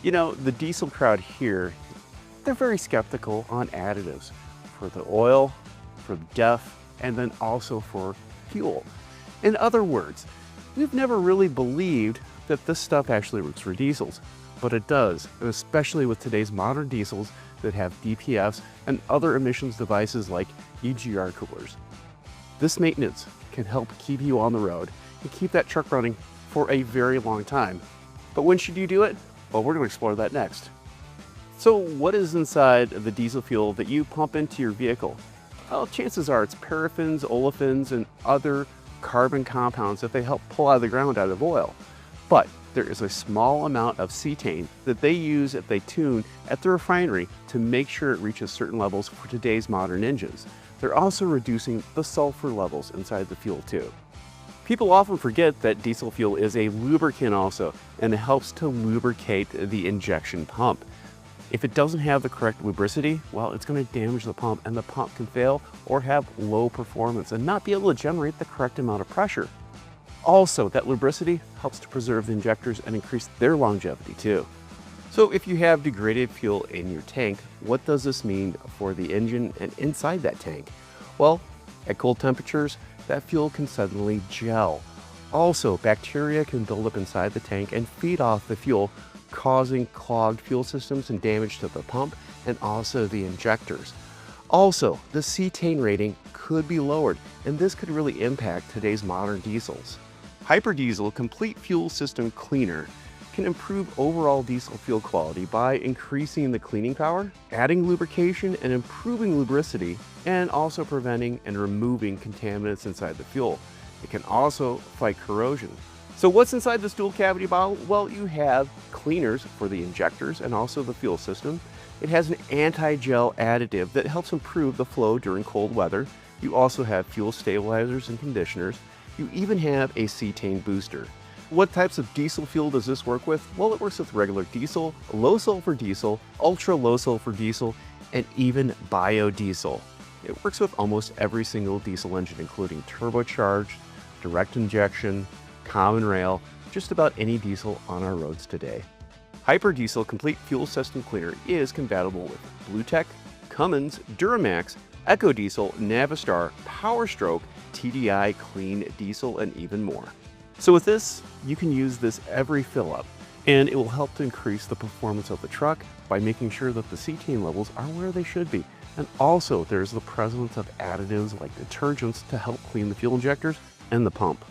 You know, the diesel crowd here, they're very skeptical on additives for the oil, for the DEF, and then also for fuel. In other words, we've never really believed that this stuff actually works for diesels, but it does, and especially with today's modern diesels that have DPFs and other emissions devices like EGR coolers. This maintenance can help keep you on the road and keep that truck running for a very long time. But when should you do it? Well, we're going to explore that next. So what is inside the diesel fuel that you pump into your vehicle? Well, chances are it's paraffins, olefins, and other carbon compounds that they help pull out of the ground out of oil. But there is a small amount of cetane that they use if they tune at the refinery to make sure it reaches certain levels for today's modern engines. They're also reducing the sulfur levels inside the fuel too. People often forget that diesel fuel is a lubricant also, and it helps to lubricate the injection pump. If it doesn't have the correct lubricity, well, it's going to damage the pump, and the pump can fail or have low performance and not be able to generate the correct amount of pressure. Also, that lubricity helps to preserve the injectors and increase their longevity too. So if you have degraded fuel in your tank, what does this mean for the engine and inside that tank? Well, at cold temperatures, that fuel can suddenly gel. Also, bacteria can build up inside the tank and feed off the fuel, causing clogged fuel systems and damage to the pump and also the injectors. Also, the cetane rating could be lowered, and this could really impact today's modern diesels. Hyperdiesel Complete Fuel System Cleaner can improve overall diesel fuel quality by increasing the cleaning power, adding lubrication and improving lubricity, and also preventing and removing contaminants inside the fuel. It can also fight corrosion. So what's inside this dual cavity bottle? Well, you have cleaners for the injectors and also the fuel system. It has an anti-gel additive that helps improve the flow during cold weather. You also have fuel stabilizers and conditioners. You even have a cetane booster. What types of diesel fuel does this work with? Well, it works with regular diesel, low sulfur diesel, ultra low sulfur diesel, and even biodiesel. It works with almost every single diesel engine, including turbocharged, direct injection, common rail, just about any diesel on our roads today. Hyperdiesel Complete Fuel System Cleaner is compatible with BlueTech, Cummins, Duramax, EcoDiesel, Navistar, PowerStroke, TDI, Clean Diesel, and even more. So with this, you can use this every fill up, and it will help to increase the performance of the truck by making sure that the cetane levels are where they should be. And also there's the presence of additives like detergents to help clean the fuel injectors and the pump.